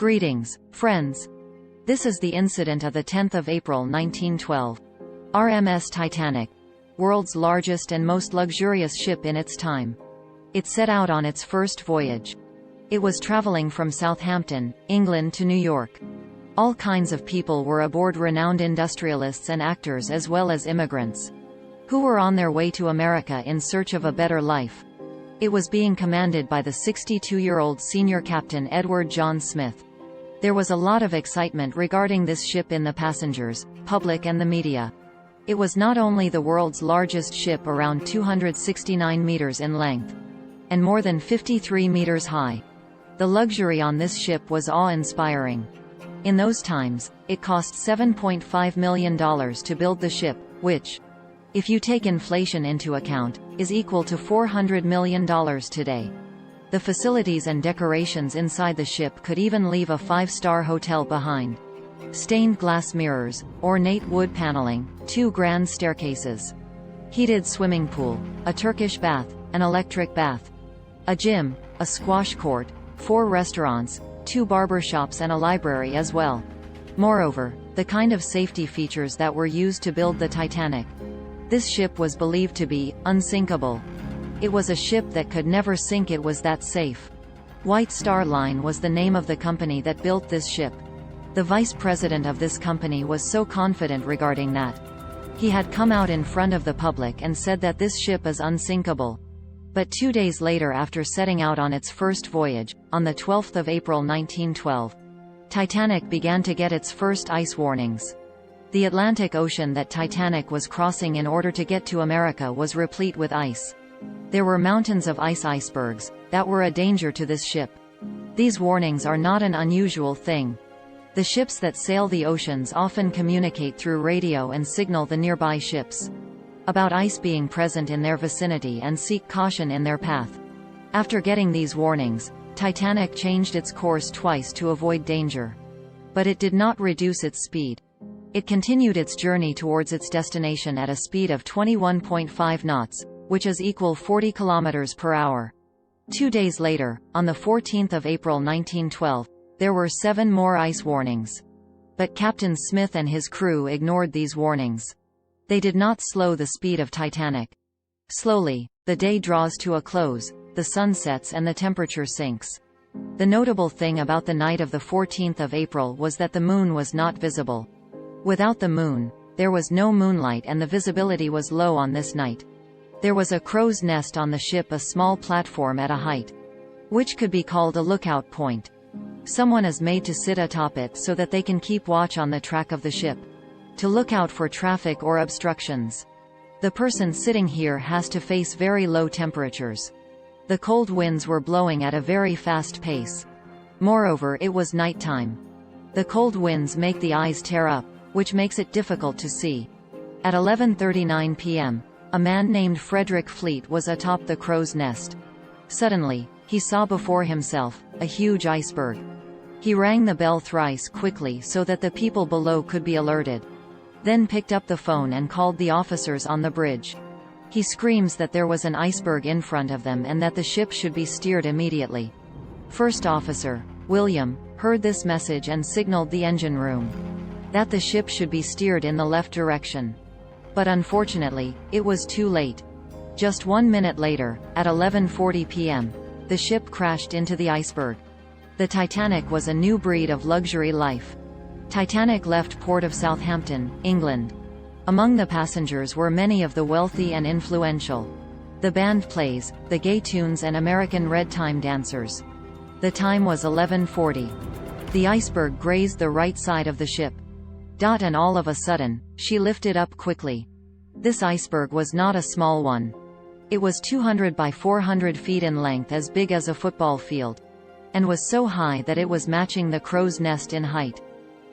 Greetings, friends. This is the incident of the 10th of April 1912. RMS Titanic, world's largest and most luxurious ship in its time. It set out on its first voyage. It was traveling from Southampton, England to New York. All kinds of people were aboard, renowned industrialists and actors as well as immigrants, who were on their way to America in search of a better life. It was being commanded by the 62-year-old senior captain Edward John Smith. There was a lot of excitement regarding this ship in the passengers, public and the media. It was not only the world's largest ship, around 269 meters in length, and more than 53 meters high. The luxury on this ship was awe-inspiring. In those times, it cost $7.5 million to build the ship, which, if you take inflation into account, is equal to $400 million today. The facilities and decorations inside the ship could even leave a five-star hotel behind. Stained glass mirrors, ornate wood paneling, 2 grand staircases, heated swimming pool, a Turkish bath, an electric bath, a gym, a squash court, 4 restaurants, 2 barber shops and a library as well. Moreover, the kind of safety features that were used to build the Titanic. This ship was believed to be unsinkable. It was a ship that could never sink, it was that safe. White Star Line was the name of the company that built this ship. The vice president of this company was so confident regarding that. He had come out in front of the public and said that this ship is unsinkable. But 2 days later, after setting out on its first voyage, on the 12th of April 1912, Titanic began to get its first ice warnings. The Atlantic Ocean that Titanic was crossing in order to get to America was replete with ice. There were mountains of icebergs that were a danger to this ship. These warnings are not an unusual thing. The ships that sail the oceans often communicate through radio and signal the nearby ships about ice being present in their vicinity and seek caution in their path. After getting these warnings, Titanic changed its course twice to avoid danger. But it did not reduce its speed. It continued its journey towards its destination at a speed of 21.5 knots, which is equal 40 kilometers per hour. 2 days later, on the 14th of April 1912, there were 7 more ice warnings. But Captain Smith and his crew ignored these warnings. They did not slow the speed of Titanic. Slowly, the day draws to a close, the sun sets and the temperature sinks. The notable thing about the night of the 14th of April was that the moon was not visible. Without the moon, there was no moonlight and the visibility was low on this night. There was a crow's nest on the ship, a small platform at a height, which could be called a lookout point. Someone is made to sit atop it so that they can keep watch on the track of the ship, to look out for traffic or obstructions. The person sitting here has to face very low temperatures. The cold winds were blowing at a very fast pace. Moreover, it was nighttime. The cold winds make the eyes tear up, which makes it difficult to see. At 11:39 p.m., a man named Frederick Fleet was atop the crow's nest. Suddenly, he saw before himself a huge iceberg. He rang the bell thrice quickly so that the people below could be alerted. Then picked up the phone and called the officers on the bridge. He screams that there was an iceberg in front of them and that the ship should be steered immediately. First Officer William heard this message and signaled the engine room that the ship should be steered in the left direction. But unfortunately, it was too late. Just 1 minute later, at 11:40 p.m., the ship crashed into the iceberg. The Titanic was a new breed of luxury life. Titanic left port of Southampton, England. Among the passengers were many of the wealthy and influential. The band plays, the gay tunes and American red time dancers. The time was 11:40. The iceberg grazed the right side of the ship. And all of a sudden, she lifted up quickly. This iceberg was not a small one. It was 200 by 400 feet in length, as big as a football field, and was so high that it was matching the crow's nest in height.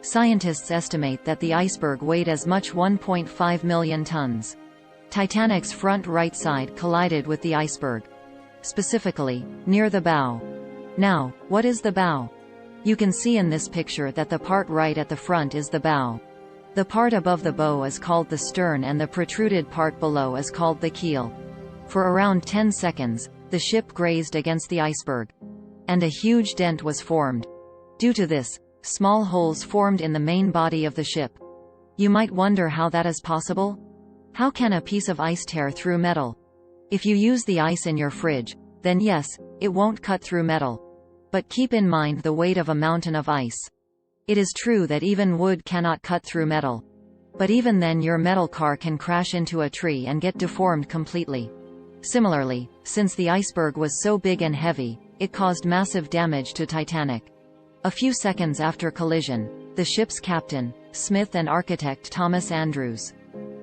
Scientists estimate that the iceberg weighed as much 1.5 million tons. Titanic's front right side collided with the iceberg, specifically, near the bow. Now, what is the bow? You can see in this picture that the part right at the front is the bow. The part above the bow is called the stern and the protruded part below is called the keel. For around 10 seconds, the ship grazed against the iceberg, and a huge dent was formed. Due to this, small holes formed in the main body of the ship. You might wonder how that is possible? How can a piece of ice tear through metal? If you use the ice in your fridge, then yes, it won't cut through metal. But keep in mind the weight of a mountain of ice. It is true that even wood cannot cut through metal. But even then your metal car can crash into a tree and get deformed completely. Similarly, since the iceberg was so big and heavy, it caused massive damage to Titanic. A few seconds after collision, the ship's captain, Smith, and architect Thomas Andrews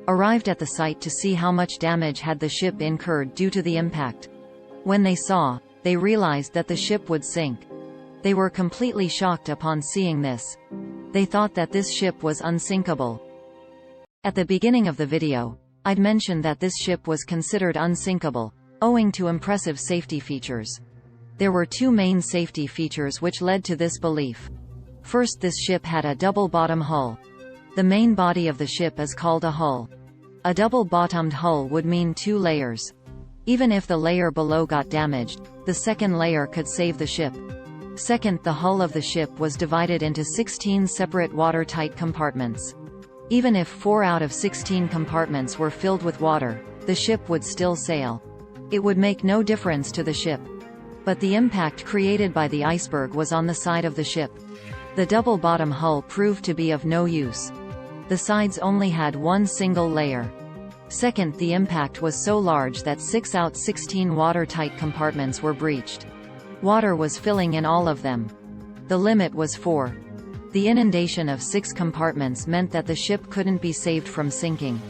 arrived at the site to see how much damage had the ship incurred due to the impact. When they realized that the ship would sink. They were completely shocked upon seeing this. They thought that this ship was unsinkable. At the beginning of the video, I'd mentioned that this ship was considered unsinkable, owing to impressive safety features. There were two main safety features which led to this belief. First, this ship had a double-bottom hull. The main body of the ship is called a hull. A double-bottomed hull would mean 2 layers. Even if the layer below got damaged, the second layer could save the ship. Second, the hull of the ship was divided into 16 separate watertight compartments. Even if 4 out of 16 compartments were filled with water, the ship would still sail. It would make no difference to the ship. But the impact created by the iceberg was on the side of the ship. The double-bottom hull proved to be of no use. The sides only had one single layer. Second, the impact was so large that 6 out of 16 watertight compartments were breached. Water was filling in all of them. The limit was 4. The inundation of 6 compartments meant that the ship couldn't be saved from sinking.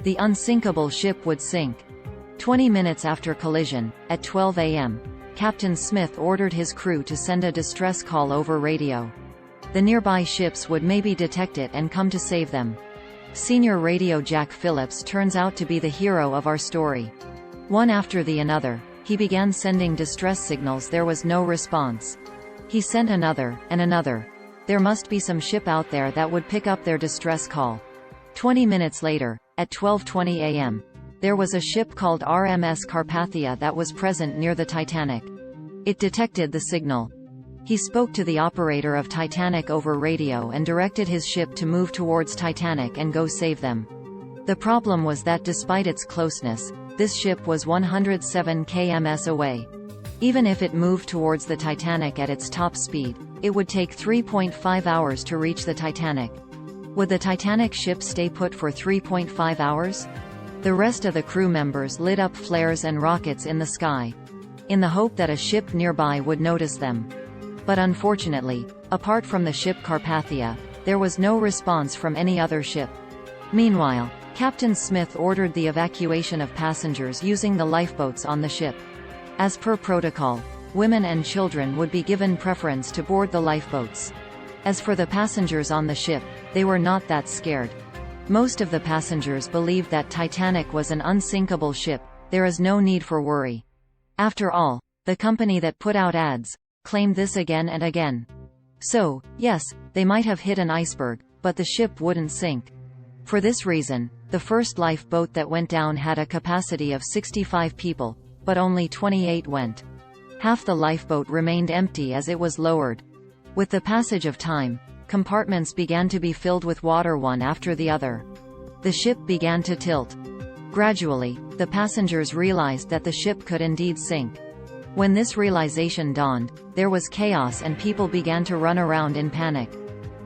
The unsinkable ship would sink. 20 minutes after collision, at 12 a.m., Captain Smith ordered his crew to send a distress call over radio. The nearby ships would maybe detect it and come to save them. Senior Radio Jack Phillips turns out to be the hero of our story. One after the another, he began sending distress signals. There was no response. He sent another, and another. There must be some ship out there that would pick up their distress call. 20 minutes later, at 12:20 a.m., there was a ship called RMS Carpathia that was present near the Titanic. It detected the signal. He spoke to the operator of Titanic over radio and directed his ship to move towards Titanic and go save them. The problem was that despite its closeness, this ship was 107 km away. Even if it moved towards the Titanic at its top speed, it would take 3.5 hours to reach the Titanic. Would the Titanic ship stay put for 3.5 hours? The rest of the crew members lit up flares and rockets in the sky, in the hope that a ship nearby would notice them. But unfortunately, apart from the ship Carpathia, there was no response from any other ship. Meanwhile, Captain Smith ordered the evacuation of passengers using the lifeboats on the ship. As per protocol, women and children would be given preference to board the lifeboats. As for the passengers on the ship, they were not that scared. Most of the passengers believed that Titanic was an unsinkable ship. There is no need for worry. After all, the company that put out ads claimed this again and again. So, yes, they might have hit an iceberg, but the ship wouldn't sink. For this reason, the first lifeboat that went down had a capacity of 65 people, but only 28 went. Half the lifeboat remained empty as it was lowered. With the passage of time, compartments began to be filled with water one after the other. The ship began to tilt. Gradually, the passengers realized that the ship could indeed sink. When this realization dawned, there was chaos and people began to run around in panic.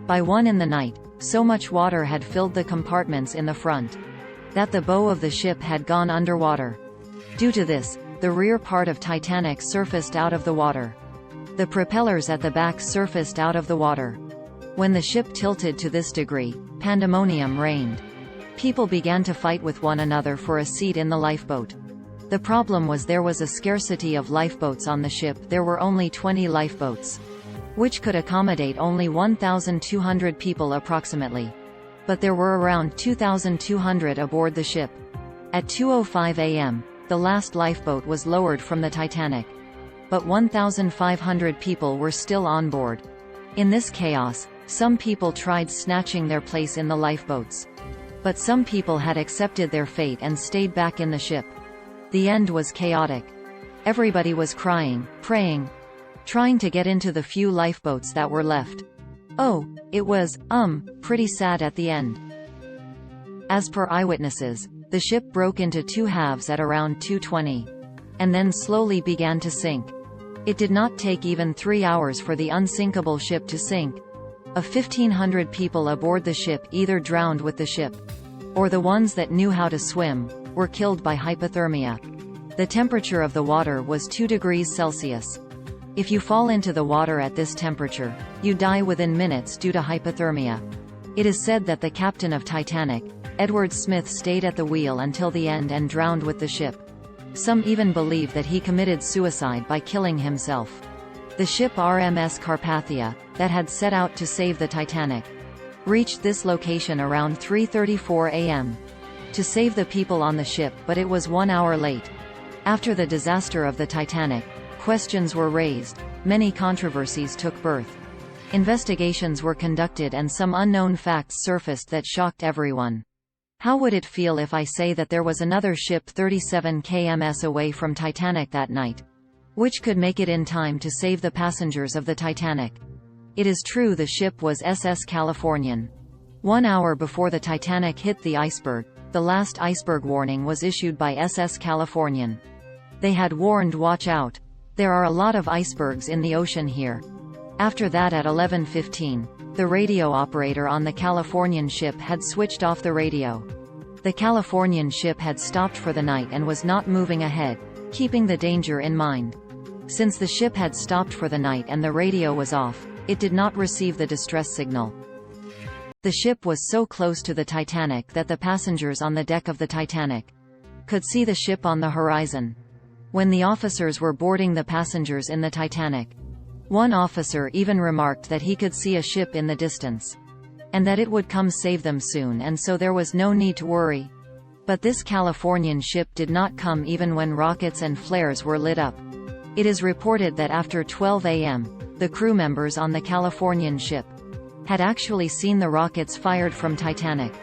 By 1 in the night, so much water had filled the compartments in the front that the bow of the ship had gone underwater. Due to this, the rear part of Titanic surfaced out of the water. The propellers at the back surfaced out of the water. When the ship tilted to this degree, pandemonium reigned. People began to fight with one another for a seat in the lifeboat. The problem was there was a scarcity of lifeboats on the ship. There were only 20 lifeboats, which could accommodate only 1,200 people approximately. But there were around 2,200 aboard the ship. At 2:05 a.m., the last lifeboat was lowered from the Titanic. But 1,500 people were still on board. In this chaos, some people tried snatching their place in the lifeboats. But some people had accepted their fate and stayed back in the ship. The end was chaotic. Everybody was crying, praying, trying to get into the few lifeboats that were left. Oh, it was, pretty sad at the end. As per eyewitnesses, the ship broke into two halves at around 2:20. And then slowly began to sink. It did not take even 3 hours for the unsinkable ship to sink. Of 1,500 people aboard the ship either drowned with the ship, or the ones that knew how to swim, were killed by hypothermia. The temperature of the water was 2 degrees Celsius. If you fall into the water at this temperature, you die within minutes due to hypothermia. It is said that the captain of Titanic, Edward Smith, stayed at the wheel until the end and drowned with the ship. Some even believe that he committed suicide by killing himself. The ship RMS Carpathia, that had set out to save the Titanic, reached this location around 3:34 a.m. to save the people on the ship, but it was 1 hour late. After the disaster of the Titanic, questions were raised, many controversies took birth. Investigations were conducted and some unknown facts surfaced that shocked everyone. How would it feel if I say that there was another ship 37 km away from Titanic that night, which could make it in time to save the passengers of the Titanic? It is true the ship was SS Californian. 1 hour before the Titanic hit the iceberg, the last iceberg warning was issued by SS Californian. They had warned, "Watch out. There are a lot of icebergs in the ocean here." After that, at 11:15, the radio operator on the Californian ship had switched off the radio. The Californian ship had stopped for the night and was not moving ahead, keeping the danger in mind. Since the ship had stopped for the night and the radio was off, it did not receive the distress signal. The ship was so close to the Titanic that the passengers on the deck of the Titanic could see the ship on the horizon. When the officers were boarding the passengers in the Titanic, one officer even remarked that he could see a ship in the distance, and that it would come save them soon, and so there was no need to worry. But this Californian ship did not come even when rockets and flares were lit up. It is reported that after 12 a.m., the crew members on the Californian ship had actually seen the rockets fired from Titanic.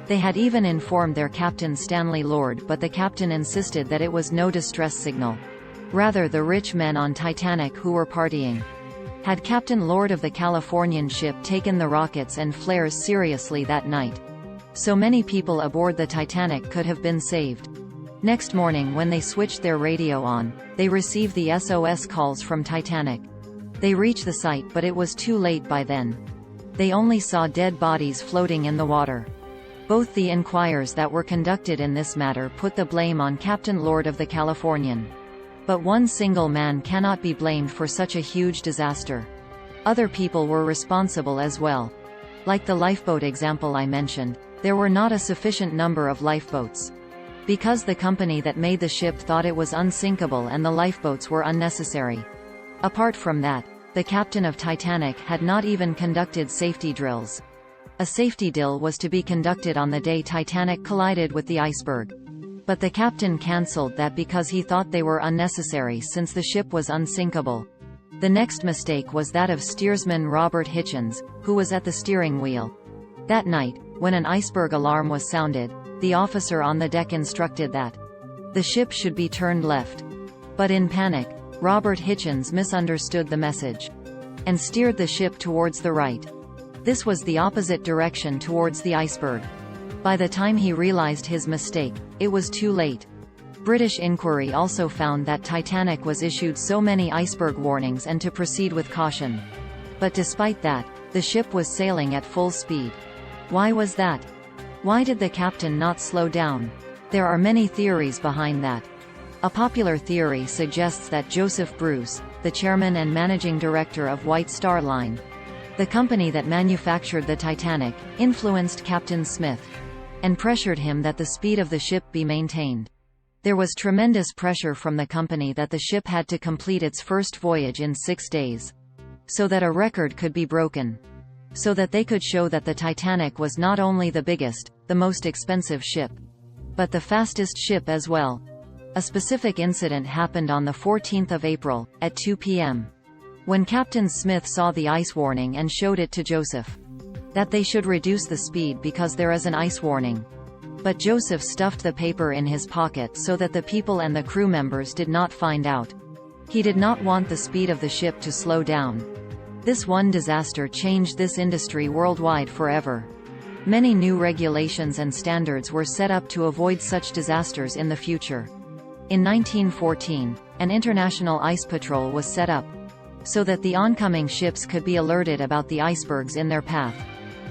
They had even informed their captain Stanley Lord, but the captain insisted that it was no distress signal. Rather, the rich men on Titanic who were partying. Had Captain Lord of the Californian ship taken the rockets and flares seriously that night, so many people aboard the Titanic could have been saved. Next morning, when they switched their radio on, they received the SOS calls from Titanic. They reached the site, but it was too late by then. They only saw dead bodies floating in the water. Both the inquiries that were conducted in this matter put the blame on Captain Lord of the Californian. But one single man cannot be blamed for such a huge disaster. Other people were responsible as well. Like the lifeboat example I mentioned, there were not a sufficient number of lifeboats, because the company that made the ship thought it was unsinkable and the lifeboats were unnecessary. Apart from that, the captain of Titanic had not even conducted safety drills. A safety drill was to be conducted on the day Titanic collided with the iceberg, but the captain cancelled that because he thought they were unnecessary since the ship was unsinkable. The next mistake was that of steersman Robert Hitchens, who was at the steering wheel. That night, when an iceberg alarm was sounded, the officer on the deck instructed that the ship should be turned left. But in panic, Robert Hitchens misunderstood the message and steered the ship towards the right. This was the opposite direction towards the iceberg. By the time he realized his mistake, it was too late. British inquiry also found that Titanic was issued so many iceberg warnings and to proceed with caution. But despite that, the ship was sailing at full speed. Why was that? Why did the captain not slow down? There are many theories behind that. A popular theory suggests that Joseph Bruce, the chairman and managing director of White Star Line, the company that manufactured the Titanic, influenced Captain Smith and pressured him that the speed of the ship be maintained. There was tremendous pressure from the company that the ship had to complete its first voyage in 6 days, so that a record could be broken, so that they could show that the Titanic was not only the biggest, the most expensive ship, but the fastest ship as well. A specific incident happened on the 14th of April, at 2 p.m. when Captain Smith saw the ice warning and showed it to Joseph, that they should reduce the speed because there is an ice warning. But Joseph stuffed the paper in his pocket so that the people and the crew members did not find out. He did not want the speed of the ship to slow down. This one disaster changed this industry worldwide forever. Many new regulations and standards were set up to avoid such disasters in the future. In 1914, an international ice patrol was set up, so that the oncoming ships could be alerted about the icebergs in their path.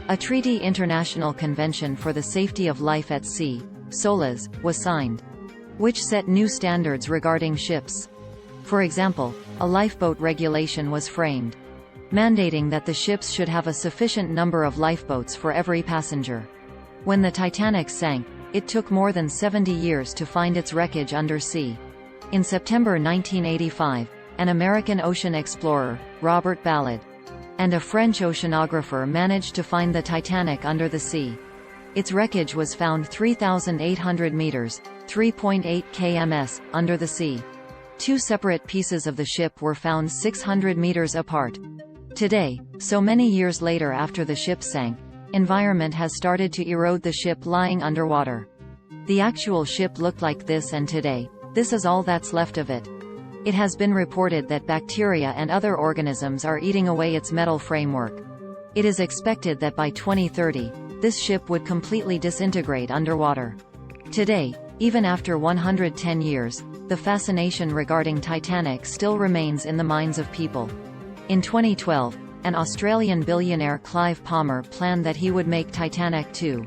A treaty, International Convention for the Safety of Life at Sea, SOLAS, was signed, which set new standards regarding ships. For example, a lifeboat regulation was framed, mandating that the ships should have a sufficient number of lifeboats for every passenger. When the Titanic sank, it took more than 70 years to find its wreckage under sea. In September 1985, an American ocean explorer, Robert Ballard, and a French oceanographer managed to find the Titanic under the sea. Its wreckage was found 3,800 meters, 3.8 kms, under the sea. Two separate pieces of the ship were found 600 meters apart. Today, so many years later after the ship sank, environment has started to erode the ship lying underwater. The actual ship looked like this, and today, this is all that's left of it. It has been reported that bacteria and other organisms are eating away its metal framework. It is expected that by 2030, this ship would completely disintegrate underwater. Today, even after 110 years, the fascination regarding Titanic still remains in the minds of people. In 2012, an Australian billionaire, Clive Palmer, planned that he would make Titanic 2,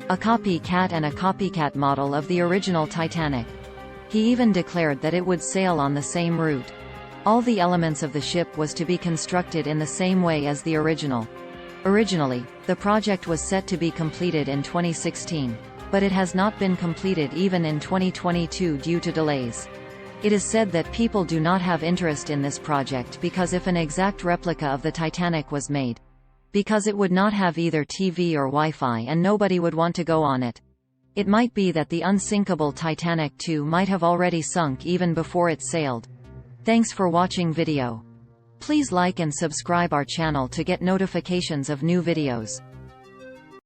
a copycat and a copycat model of the original Titanic. He even declared that it would sail on the same route. All the elements of the ship was to be constructed in the same way as the original. Originally, the project was set to be completed in 2016, but it has not been completed even in 2022 due to delays. It is said that people do not have interest in this project because if an exact replica of the Titanic was made, because it would not have either TV or Wi-Fi and nobody would want to go on it. It might be that the unsinkable Titanic 2 might have already sunk even before it sailed. Thanks for watching video. Please like and subscribe our channel to get notifications of new videos.